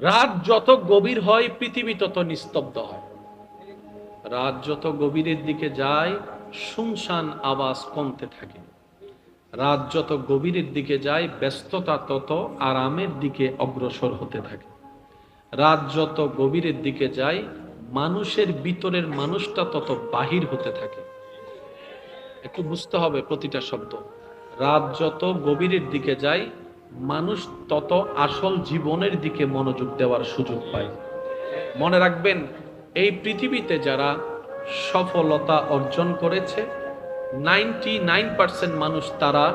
রাত যত গভীর হয় পৃথিবী তত নিস্তব্ধ হয়। রাত যত গভীরের দিকে যায় শুনশান আওয়াজ কমতে থাকে। রাত যত গভীরের দিকে যায় ব্যস্ততা তত আরামের দিকে অগ্রসর হতে থাকে। রাত যত গভীরের দিকে যায় মানুষের ভিতরের মানুষটা তত বাহির হতে থাকে। একটু বুঝতে হবে প্রতিটা শব্দ। রাত যত গভীরের দিকে যায় মানুষ তত আসল জীবনের দিকে মনোযোগ দেওয়ার সুযোগ পায়। মনে রাখবেন, এই পৃথিবীতে যারা সফলতা অর্জন করেছে 99% মানুষ তারা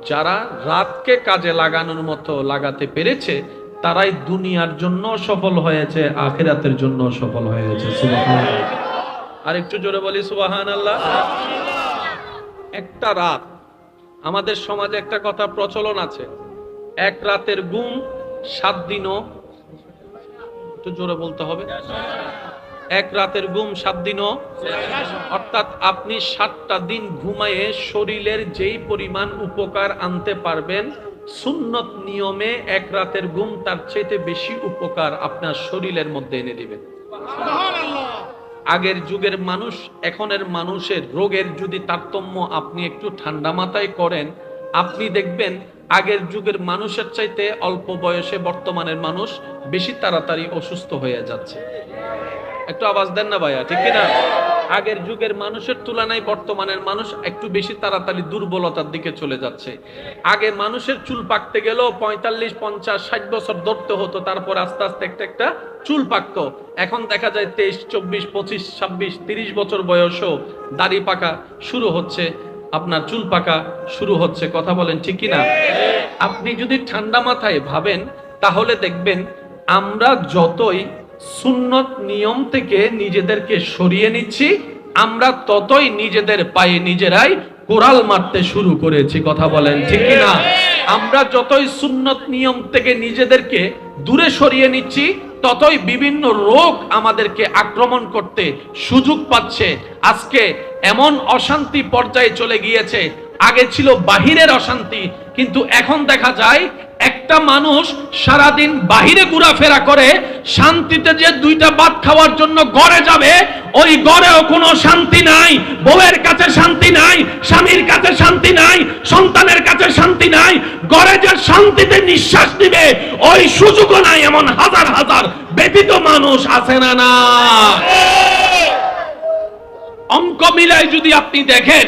যারা রাতকে কাজে লাগানোর মতো লাগাতে পেরেছে তারাই দুনিয়ার জন্য সফল হয়েছে, আখিরাতের জন্য সফল হয়েছে। সুবহানাল্লাহ। আর একটু জোরে বলি সুবহানাল্লাহ। একটা রাত, আমাদের সমাজে একটা কথা প্রচলন আছে, এক রাতের ঘুম 7 দিনও, একটু জোরে বলতে হবে, এক রাতের ঘুম 7 দিনও, অর্থাৎ আপনি 7টা দিন ঘুমায়ে শরীরের যেই পরিমাণ উপকার আনতে পারবেন সুন্নত নিয়মে এক রাতের ঘুম তার চাইতে বেশি উপকার আপনার শরীরের মধ্যে এনে দিবেন। আগের যুগের মানুষ এখনের মানুষের রোগের যদি তারতম্য আপনি একটু ঠান্ডা মাথায় করেন, আপনি দেখবেন আগের যুগের মানুষের চাইতে অল্প বয়সে বর্তমানের মানুষ বেশি তাড়াতাড়ি অসুস্থ হয়ে যাচ্ছে। একটু আওয়াজ দেন না ভাইয়া, ঠিক কিনা? আগের যুগের মানুষের তুলনায় বর্তমানের মানুষ একটু বেশি তাড়াতাড়ি দুর্বলতার দিকে চলে যাচ্ছে। আগে মানুষের চুল পাকতে গেলেও 45, 50, 60 বছর ধরতে হতো, তারপর আস্তে আস্তে একটা একটা চুল পাকতো। এখন দেখা যায় 23, 24, 25, 26, 30 বছর বয়সও দাড়ি পাকা শুরু হচ্ছে, আপনার চুল পাকা শুরু হচ্ছে। কথা বলেন ঠিক কিনা? আপনি যদি ঠান্ডা মাথায় ভাবেন তাহলে দেখবেন আমরা যতই সুন্নত নিয়ম থেকে নিজেদেরকে সরিয়ে নিচ্ছি আমরা ততই নিজেদের পায়ে নিজেরাই কোরাল মারতে শুরু করেছি। কথা বলেন ঠিক কিনা? আমরা যতই সুন্নত নিয়ম থেকে নিজেদেরকে দূরে সরিয়ে নিচ্ছি ততই বিভিন্ন রোগ আমাদেরকে আক্রমণ করতে সুযোগ পাচ্ছে। আজকে এমন অশান্তি পর্যায়ে চলে গিয়েছে, আগে ছিল বাহিরের অশান্তি, কিন্তু এখন দেখা যায় একটা মানুষ সারাদিন বাহিরে ঘোরাফেরা করে, শান্তিতে যে 2টা ভাত খাওয়ার জন্য ঘরে যাবে ওই ঘরেও কোনো শান্তি নাই, বউয়ের কাছে শান্তি নাই, স্বামীর কাছে শান্তি নাই, সন্তানের কাছে শান্তি নাই, ঘরে যে শান্তিতে নিঃশ্বাস দিবে ওই সুযোগও নাই। এমন হাজার হাজার ব্যতীত মানুষ আছে না না? অঙ্ক মিলাই যদি আপনি দেখেন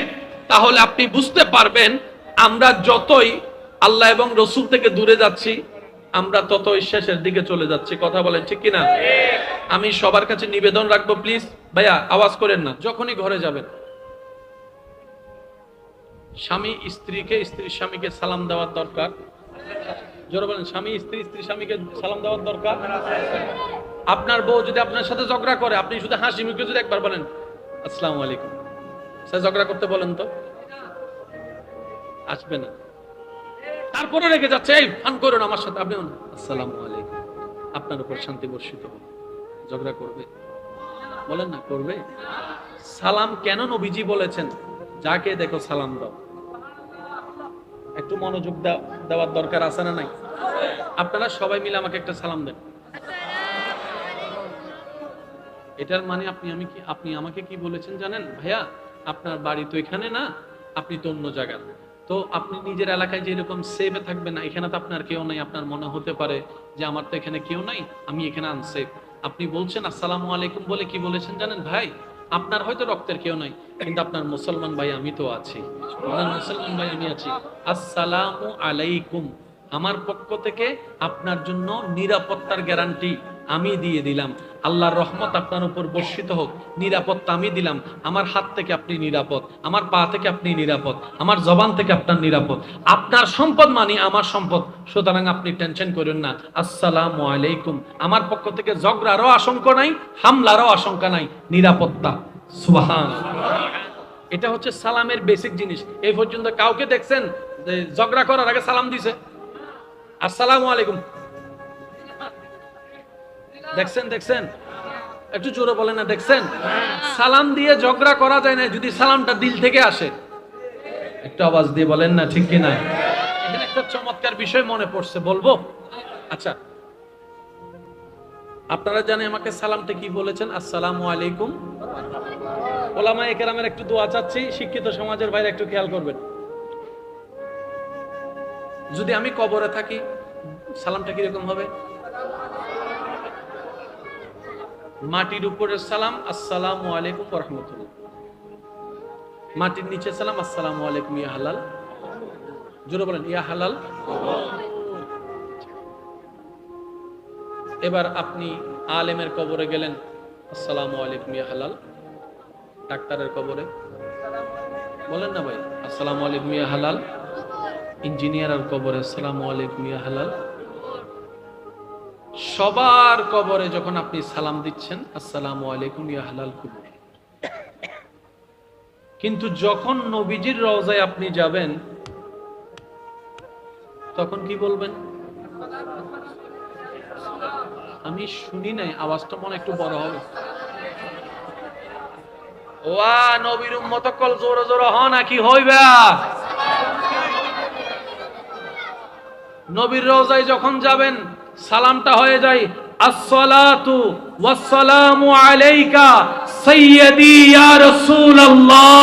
তাহলে আপনি বুঝতে পারবেন আমরা যতই আল্লাহ এবং রসুল থেকে দূরে যাচ্ছি আমরা ততই শেষের দিকে চলে যাচ্ছি। কথা বলেন ঠিক কিনা? আমি সবার কাছে নিবেদন রাখবো, প্লিজ ভাইয়া আওয়াজ করেন না, যখনই ঘরে যাবেন স্বামী স্ত্রীকে, স্ত্রী স্বামীকে সালাম দেওয়ার দরকার। জোরে বলেন, স্বামী স্ত্রী, স্ত্রী স্বামীকে সালাম দেওয়ার দরকার। আপনার বউ যদি আপনার সাথে ঝগড়া করে আপনি শুধু হাসি মুখে যদি একবার বলেন আসসালামু আলাইকুম, সে ঝগড়া করতে বলেন তো আসবে না, তারপরে রেখে যাচ্ছে এই ফান করুন আমার সাথে, আপনি আসসালামু আলাইকুম, আপনার উপর শান্তি বর্ষিত হবে। ঝগড়া করবে? বলেন না করবে? সালাম কেন নবীজি বলেছেন যাকে দেখো সালাম দাও? একটু মনোযোগ দেওয়ার দরকার আছে না নাই? আপনারা সবাই মিলে আমাকে একটা সালাম দেন। এটার মানে আপনি আমাকে কি বলেছেন জানেন? ভাইয়া আপনার বাড়ি তো এখানে না, আপনি তো অন্য জায়গার, তো আপনি নিজের এলাকায় যেরকম সেফে থাকবেন না, এখানে তো আপনার কেউ নাই, আপনার মনে হতে পারে যে আমার তো এখানে কেউ নাই, আমি এখানে আনসেফ। আপনি বলছেন আসসালামু আলাইকুম বলে কি বলেছেন জানেন? ভাই আপনার হয়তো রক্তের কেউ নাই কিন্তু আপনার মুসলমান ভাই আমি তো আছি, আপনার মুসলমান ভাই আমি আছি, আসসালামু আলাইকুম, আমার পক্ষ থেকে আপনার জন্য নিরাপত্তার গ্যারান্টি আমি দিয়ে দিলাম। আল্লাহর রহমত আপনার উপর বর্ষিত হোক, নিরাপত্তা আমি দিলাম। আমার হাত থেকে আপনি নিরাপদ, আমার পা থেকে আপনি নিরাপদ, আমার জবান থেকে আপনার নিরাপদ, আপনার সম্পদ মানে আমার সম্পদ, সুতরাং আপনি টেনশন করেন না। আসসালামু আলাইকুম, আমার পক্ষ থেকে ঝগড়ারও আশঙ্কা নাই, হামলারও আশঙ্কা নাই, নিরাপত্তা। সুবহানাল্লাহ। এটা হচ্ছে সালামের বেসিক জিনিস। এই পর্যন্ত কাউকে দেখছেন যে ঝগড়া করার আগে সালাম দিছে আসসালামু আলাইকুম? দেখছেন? একটু জোরে বলেন না, দেখছেন? সালাম দিয়ে ঝগড়া করা যায় না যদি সালামটা দিল থেকে আসে। একটু আওয়াজ দিয়ে বলেন না ঠিক কিনা? এখানে একটা চমৎকার বিষয় মনে পড়ছে, বলবো? আচ্ছা, আপনারা জানেন আমাকে সালামটা কি বলেছেন? আসসালামু আলাইকুম। ওলামায়ে কেরামের একটু দোয়া চাচ্ছি, শিক্ষিত সমাজের বাইরে একটু খেয়াল করবেন। যদি আমি কবরে থাকি সালামটা কিরকম হবে? মাটির উপরের সালাম আসসালামু আলাইকুম ওয়া রাহমাতুল্লাহ, মাটির নিচে সালাম আসসালামু আলাইকুম ইয়া হালাল। জোরে বলেন ইয়া হালাল। এবার আপনি আলেমের কবরে গেলেন, আসসালামু আলাইকুম ইয়া হালাল। ডাক্তারের কবরে বলেন না ভাই আসসালামু আলাইকুম ইয়া হালাল। ইঞ্জিনিয়ারের কবরে আসসালামু আলাইকুম ইয়া হালাল। সবার কবরে যখন আপনি সালাম দিচ্ছেন আসসালামু আলাইকুম ইয়া হালাল কুবুর। কিন্তু যখন নবীজির রওজায় আপনি যাবেন তখন কি বলবেন? আমি শুনি নাই, আওয়াজটা মনে একটু বড় হবে। ওয়া নবীর উম্মত কল জোরে জোরে হ নাকি হইবা? নবীর রওজায় যখন যাবেন সালামটা হয়ে যায় আসসালাতু ওয়াসসালামু আলাইকা সাইয়্যিদি ইয়া রাসূলুল্লাহ।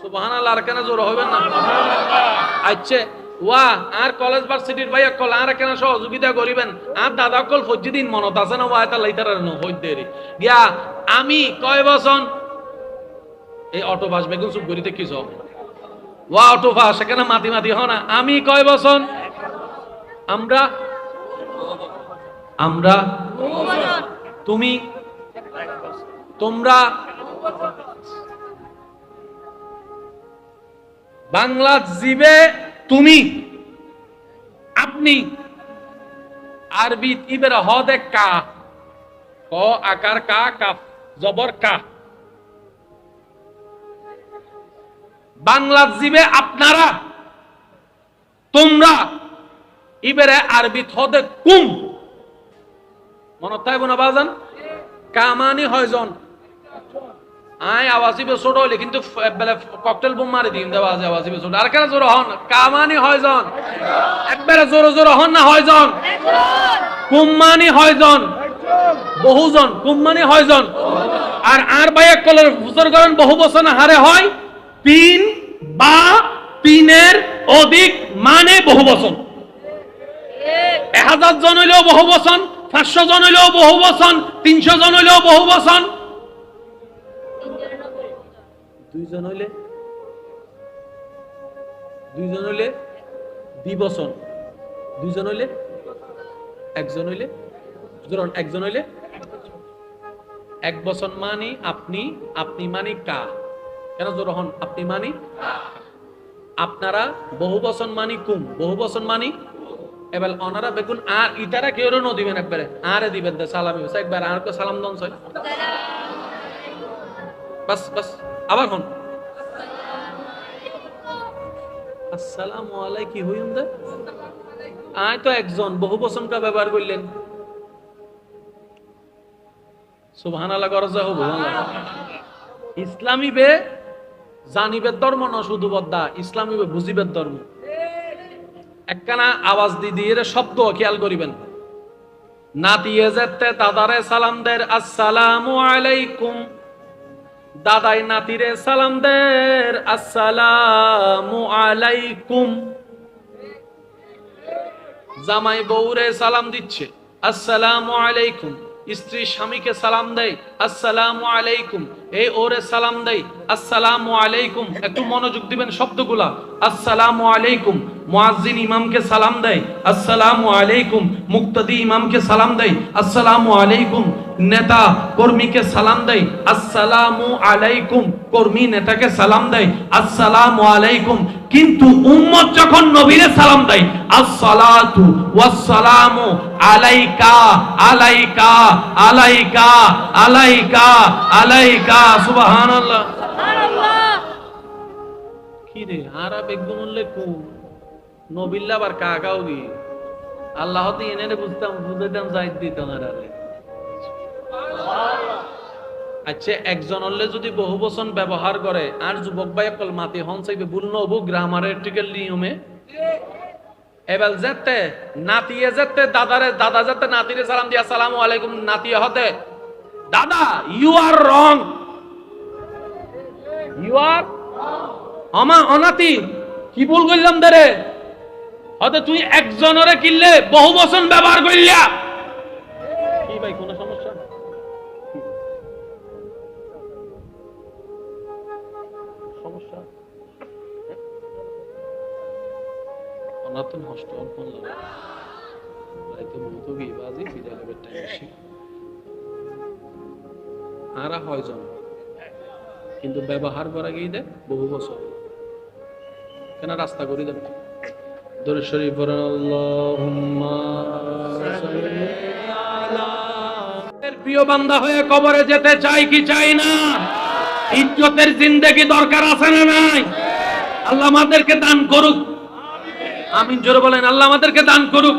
সুবহানাল্লাহ। আর কেন জোরে হইবেন না? আচ্ছা ওয়া আর কলেজ ভার্সিটির ভাইয়া কল আর কেন সহযোগিতা করিবেন? আর দাদা কল ফজ্জি দিন মনত আছে না? ওয়া এটা লাইতার ন হইদেরি গিয়া আমি কয় বছর এই অটো বাস বেগুন সুপ গরিতে কি সব ওয়া অটো বাস সেখানে মাটি মাটি হ না। আমি কয় বছর? আমরা আমরা তুমি তোমরা। বাংলা জিবে তুমি আপনি, আরবি ইবের হদে কা, ক আকার কা, কাফ জবর কা। বাংলা জিবে আপনারা তোমরা, ইবেরে আরবি হদে কুম। মনত থাকবো না বাজান? কামানি হয়জন আয় আওয়াজিবে ছোট হইলে কিন্তু ককটেল বোম মারি দিন দেওয়া আছে আওয়াজিবে ছোট। আর কেন জোর হন? কামানি হয়জন একবারে জোরে জোরে হন না হয়জন? কুম্মানি হয়জন বহুজন, কুম্মানি হয়জন। আর ভাই এক কলের বুঝর করেন বহু বছর হারে হয় তিন বা তিনের অধিক মানে বহু বছর। 1000 জন হইলেও বহু বছর, 500 জন হইলেও বহু বছর, 300 জন হইলেও বহু বছর। 2 জন হইলে 2 বছর, 2 জন হইলে 1 জন হইলে ধরুন 1 জন হইলে 1 বছর মানি আপনি, আপনি মানি কা। কেন জোর হন? আপনি মানি আপনারা, বহু বছর মানি কুম, বহু বছর মানি। এবার অনারা বেগুন আর ইতারা কেউ ন দিবেন একবারে আরে দিবেন সালামি একবার আর সালাম দন ছয় বাস বাস। আবার হন আসসালামু আলাইকুম কি হইন দে আয় তো একজন বহু বচনটা ব্যবহার করলেন। সুবহানাল্লাহ গরজা হবো। ইসলামী বে জানিবের ধর্ম না শুধু বদ্দা, ইসলামী বে বুঝিবের ধর্ম। একখানা আওয়াজ দিয়ে শব্দ খেয়াল করিবেন। নাতিয়ে যেতে দাদারে সালাম দের আসসালামু আলাইকুম, দাদাই নাতিরে সালাম দের আসসালামু আলাইকুম। জামাই বউরে সালাম দিচ্ছে আসসালামু আলাইকুম, স্ত্রী স্বামীকে সালাম দেয় আসসালামু আলাইকুম, এই ওরে সালাম দেয় আসসালামু আলাইকুম। একটু মনোযোগ দিবেন শব্দগুলা। আসসালামু আলাইকুম, মুয়াজ্জিন ইমামকে সালাম দেয় আসসালামু আলাইকুম, মুক্তাদি ইমামকে সালাম দেয় আসসালামু আলাইকুম, নেতা কর্মীকে সালাম দেয় আসসালামু আলাইকুম, কর্মী নেতাকে সালাম দেয় আসসালামু আলাইকুম। কিন্তু উম্মত যখন নবীরে সালাম দেয় আসসালাতু ওয়াসসালামু আলাইকা আলাইকা আলাইকা আলাইকা আলাইকা। সুবহানাল্লাহ সুবহানাল্লাহ। কি রে আরা বেগুনলে কো নবিল্লা বার কাগাও দি আল্লাহ তে এনে বুঝতাম বুঝাইতাম যাইত দিতাম আরে। আচ্ছা একজন হলে যদি বহু বচন ব্যবহার করে আর যুবক ভাই কল মাতি হন চাইবে ভুল নবু গ্রামারেটিক্যাল নিয়মে এবার যেতে নাতিয়ে যেতে দাদা যেতে নাতিরে সালাম দিয়া আসসালামু আলাইকুম নাতিয়ে হতে দাদা ইউ আর রং ইউ আর অনাতি কি ভুল করলাম দারে হয়তো তুই একজনের কিনলে বহু বছর ব্যবহার করলিয়া কি ভাই কোনো সমস্যা সমস্যা অনাতন হস্ত করলাম রাইতে মতো কি বাজি বিদায় বেটা বেশি আরা হয় জন কিন্তু ব্যবহার করা গিয়ে দেয় বহু বছর কেন রাস্তা করে দেবে দরুদ শরীফ পড়েন আল্লাহুম্মা সাল্লি আলা এর প্রিয় বান্দা হয়ে কবরে যেতে চাই কি চাই না ইজ্জতের জিন্দেগি দরকার আছে না নাই আল্লাহ আমাদেরকে দান করুক আমিন জোরে বলেন আল্লাহ আমাদেরকে দান করুক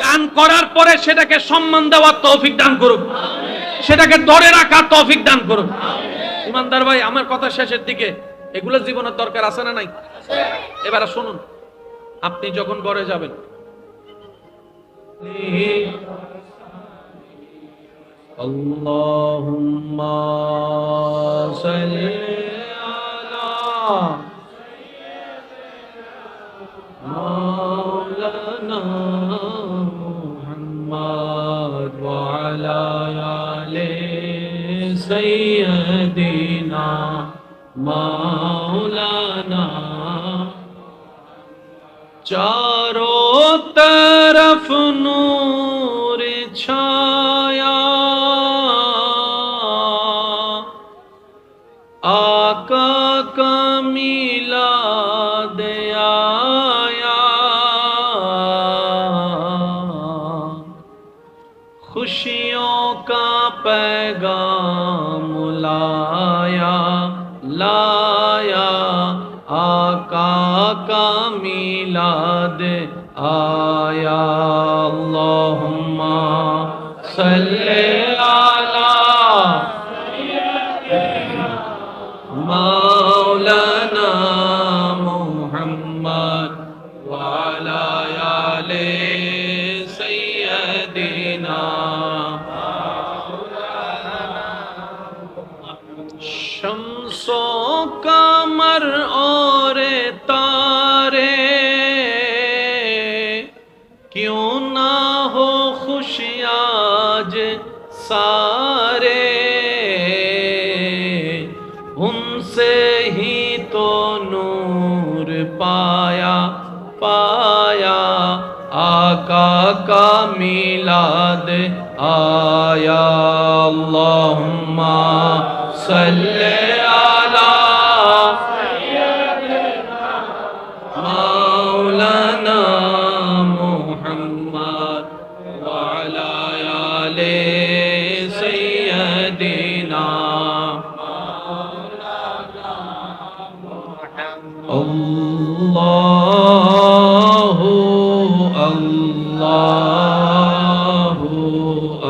দান করার পরে সেটাকে সম্মান দেওয়ার তৌফিক দান করুক সেটাকে ধরে রাখার তৌফিক দান করুক ইমানদার ভাই আমার কথা শেষের দিকে এগুলো জীবনের দরকার আছে না নাই এবারে শুনুন আপনি যখন ঘরে যাবেন আল্লাহুম্মা সাল্লি আলা মাওলানা মুহাম্মদ ওয়া আলা আলি সাইয়্যিদিনা মাওলানা चारों तरफ नूर छाया आका का मिलाद आया खुशियों का पैगाम लाया लाया आका का मिलाद आया अल्लाहुम्मा सल्ले अला मौलाना मुहम्मद व अला आले सय्यदिना शम्सो कमर और तारे क्यों ना हो खुशियाज सारे उनसे ही तो नूर पाया पाया आका का मिलाद आया अल्लाहुम्मा सल्ले अला मौलाना मुहम्मद व अला आले सय्यदिना अल्लाहु अल्लाहु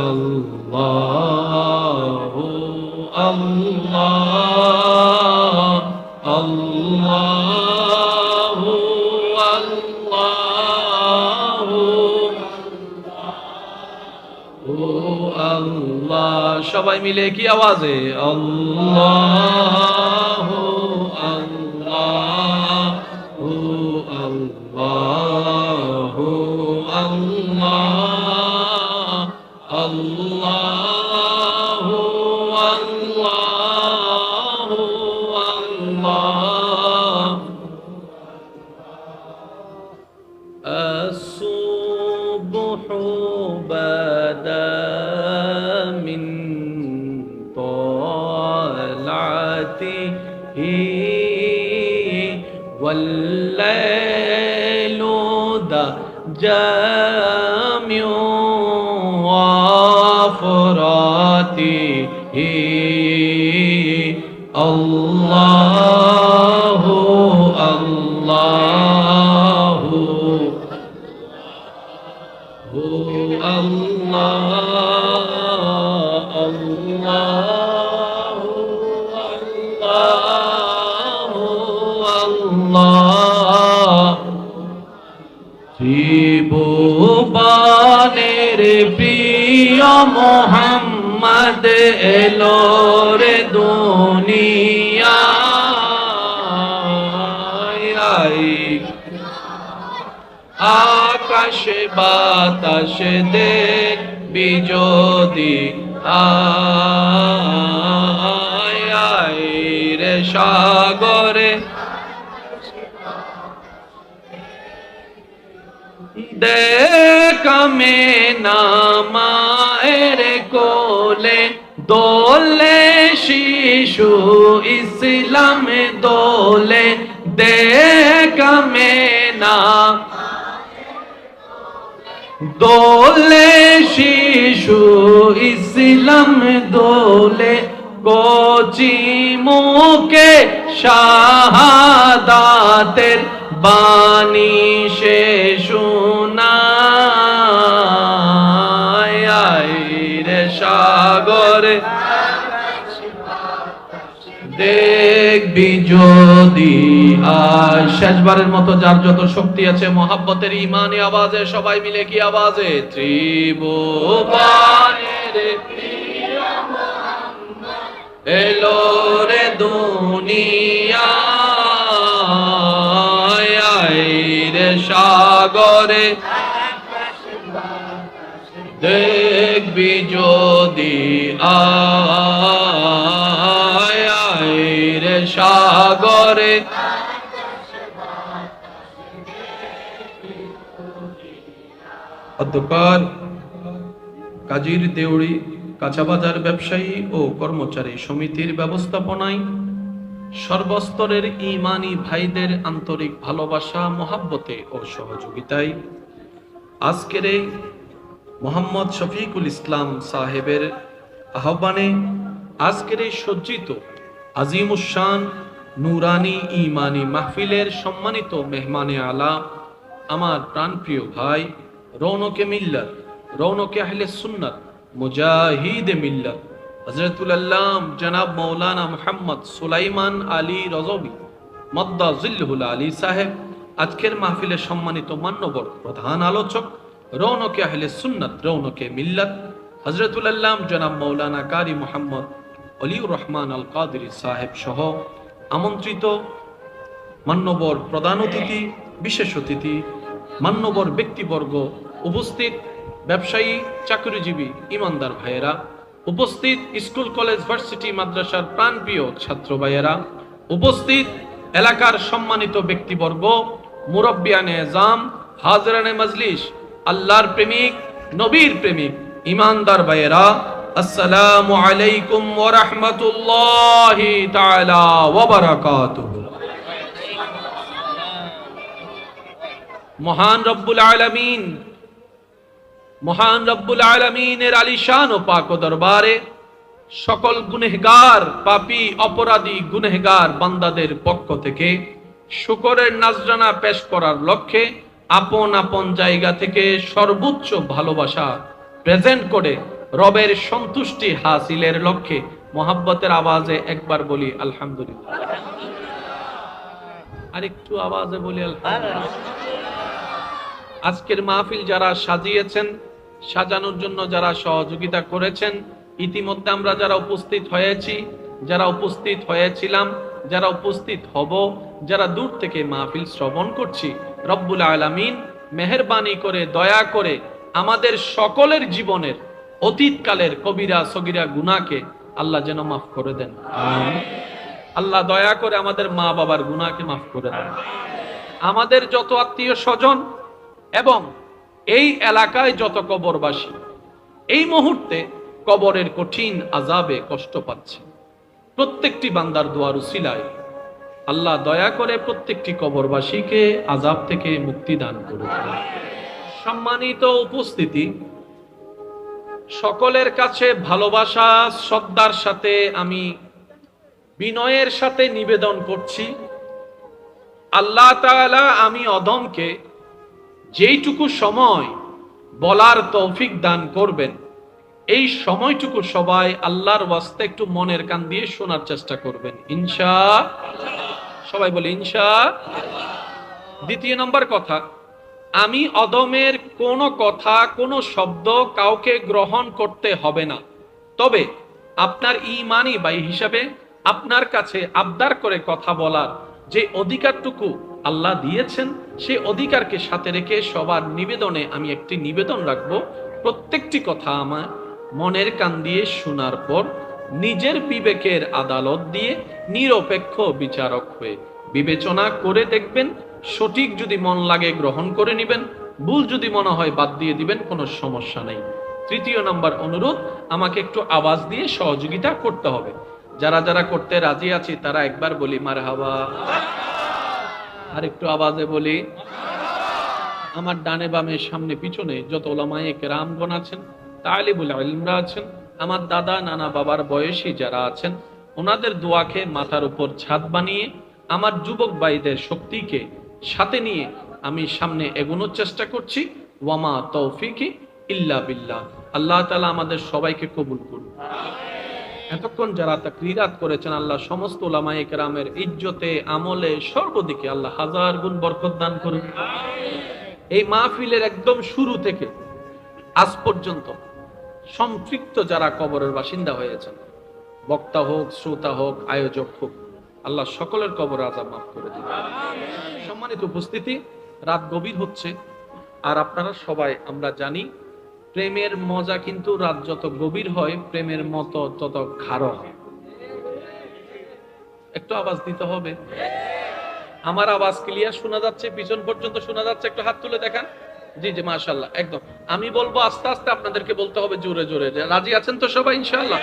अल्लाहु अल्लाह अल्लाहु अल्लाहु ও আল্লাহ সবাই মিলে কি আওয়াজে আল্লাহু আল্লাহু আল্লাহু আল্লাহ আল্লাহু আল্লাহু আল্লাহ আসুবহু বাদা মিন طلعته والليل جامع وفراته الله الله রে প্রিয় মোহাম্মদ এলো রে দুনিয়ায় আকাশে বাতাসে দেখবি যদি আয় রে সাগরে দেখমে নামায়ের কোলে দোলে শিশু ইসলামে দোলে দেখমে না দোলে শিশু ইসলাম দোলে কোচি মুখে শাহাদাতের বাণী সে শোনায় রে সাগরে দেখবি যদি শেষবারের মতো যার যত শক্তি আছে মোহাব্বতের ইমানি আওয়াজে সবাই মিলে কি আওয়াজে ত্রিভুবনের এলো রে দুনিয়ায় রে সাগরে দেখবি যদি রে সাগরে অধ্যকার কাজীর দেউড়ি কাঁচাবাজার ব্যবসায়ী ও কর্মচারী সমিতির ব্যবস্থাপনায় সর্বস্তরের ঈমানি ভাইদের আন্তরিক ভালোবাসা মহাব্বতে ও সহযোগিতায় আজকের এই মোহাম্মদ শফিকুল ইসলাম সাহেবের আহ্বানে আজকের এই সজ্জিত আজিমুশান নুরানি ঈমানি মাহফিলের সম্মানিত মেহমানে আলা আমার প্রাণপ্রিয় ভাই রৌনকে মিল্লাত রৌনকে আহলে সুন্নাত মুজাহিদে মিল্লাত হযরতুল আল্লাম জনাব মাওলানা মুহাম্মদ সুলাইমান আলী রজবী মদ্দা জিল্লুল আলী সাহেব আজকের মাহফিলের সম্মানিত মান্যবর প্রধান আলোচক রৌনকে আহলে সুন্নাত রৌনকে মিল্লাত হযরতুল আল্লাম জনাব মাওলানা কারি মুহাম্মদ অলিউর রহমান আল কাদেরী সাহেব সহ আমন্ত্রিত মান্যবর প্রধান অতিথি বিশেষ অতিথি মান্যবর ব্যক্তিবর্গ উপস্থিত ব্যবসায়ী চাকরিজীবী ইমানদার ভাইয়েরা উপস্থিত স্কুল কলেজ ভার্সিটি মাদ্রাসার প্রাণপ্রিয় ছাত্র ভাইয়েরা উপস্থিত এলাকার সম্মানিত ব্যক্তিবর্গ মুরব্বিয়ানে এজাম হাজরানে মজলিস আল্লাহর প্রেমিক নবীর প্রেমিক ইমানদার ভাইয়েরা আসসালামু আলাইকুম ওয়া রাহমাতুল্লাহি তাআলা ওয়া বারাকাতুহু। মহান রব্বুল আলামিনের আলিশান ও পাক দরবারে সকল গুনাহগার পাপী অপরাধী গুনাহগার বান্দাদের পক্ষ থেকে শুকরের নাজরানা পেশ করার লক্ষ্যে আপন আপন জায়গা থেকে সর্বোচ্চ ভালোবাসা প্রেজেন্ট করে রবের সন্তুষ্টি হাসিলের লক্ষ্যে মোহাব্বতের আওয়াজে একবার বলি আলহামদুলিল্লাহ। আরেকটু আওয়াজে বলি আলহামদুলিল্লাহ। আজকের মাহফিল যারা সাজিয়েছেন, সাজানোর জন্য যারা সহযোগিতা করেছেন, ইতিমধ্যে আমরা যারা উপস্থিত হয়েছি, যারা উপস্থিত হয়েছিলাম, যারা উপস্থিত হব, যারা দূর থেকে মাহফিল শ্রবণ করছি, রব্বুল আলামিন মেহেরবানি করে দয়া করে আমাদের সকলের জীবনের অতীতকালের কবিরা সগীরা গুনাহকে আল্লাহ যেন মাফ করে দেন। আল্লাহ দয়া করে আমাদের মা বাবার গুনাহকে মাফ করে দেন। আমাদের যত আত্মীয় স্বজন এবং এই এলাকায় যত কবরবাসী এই মুহূর্তে কবরের কঠিন আযাবে কষ্ট পাচ্ছে, প্রত্যেকটি বান্দার দোয়ার উসিলায় আল্লাহ দয়া করে প্রত্যেকটি কবরবাসীকে আযাব থেকে মুক্তি দান করুন। সম্মানিত উপস্থিতি, সকলের কাছে ভালোবাসা শ্রদ্ধার সাথে আমি বিনয়ের সাথে নিবেদন করছি, আল্লাহ তাআলা আমি অধমকে যেইটুকু সময় বলার তৌফিক দান করবেন, এই সময়টুকু সবাই আল্লাহর ওয়াস্তে একটু মনের কান দিয়ে শোনার চেষ্টা করবেন ইনশাআল্লাহ। সবাই বলে ইনশাআল্লাহ। দ্বিতীয় নম্বর কথা, আমি অদমের কোনো কথা, কোনো শব্দ কাউকে গ্রহণ করতে হবে না। তবে আপনার ঈমানি ভাই হিসাবে আপনার কাছে আবদার করে কথা বলার যে অধিকারটুকু আল্লাহ দিয়েছেন, সেই অধিকারকে সাথে রেখে সবার নিবেদনে আমি একটি নিবেদন রাখবো, প্রত্যেকটি কথা আমার মনের কান দিয়ে শোনার পর নিজের বিবেকের আদালত দিয়ে নিরপেক্ষ বিচারক হয়ে বিবেচনা করে দেখবেন। সঠিক যদি মন লাগে গ্রহণ করে নেবেন, ভুল যদি মনে হয় বাদ দিয়ে দিবেন, কোনো সমস্যা নেই। তৃতীয় নাম্বার অনুরোধ, আমাকে একটু আওয়াজ দিয়ে সহযোগিতা করতে হবে। যারা যারা করতে রাজি আছি তারা একবার বলি মারহাবা, আর একটু আওয়াজে বলি। আমার ডানে বামে সামনে পিছনে যত ওলামায়ে কেরামগণ আছেন, তালিবুল ইলমরা আছেন, আমার দাদা নানা বাবার বয়সী যারা আছেন, ওনাদের দোয়াকে মাথার উপর ছাদ বানিয়ে আমার যুবক ভাইদের শক্তিকে সাথে নিয়ে আমি সামনে এগোনোর চেষ্টা করছি। ওয়ামা তৌফিকি ইল্লা বিল্লাহ। আল্লাহ তাআলা আমাদের সবাইকে কবুল করুন। এতক্ষণ যারা তাকরিরাত করেছেন, আল্লাহ সমস্ত উলামায়ে কেরামের ইজ্জতে আমলে সর্বদিকে আল্লাহ হাজার গুণ বরকত দান করুন। এই মাহফিলের একদম শুরু থেকে আজ পর্যন্ত সম্পৃক্ত যারা কবরের বাসিন্দা হয়েছেন, বক্তা হোক, শ্রোতা হোক, আয়োজক হোক, আল্লাহ সকলের কবর আযাব মাফ করে দিন। সম্মানিত উপস্থিতি, রাত গভীর হচ্ছে, আর আপনারা সবাই আমরা জানি প্রেমের মজা কিন্তু রাত যত গভীর হয় প্রেমের মতো তত খারো হয়। একটু আওয়াজ দিতে হবে। আমার আওয়াজ ক্লিয়ার শোনা যাচ্ছে? পিছন পর্যন্ত শোনা যাচ্ছে? একটু হাত তুলে দেখান। জি জি, মাশাআল্লাহ, একদম। আমি বলবো আস্তে আস্তে, আপনাদেরকে বলতে হবে জোরে জোরে। রাজি আছেন তো সবাই ইনশাআল্লাহ?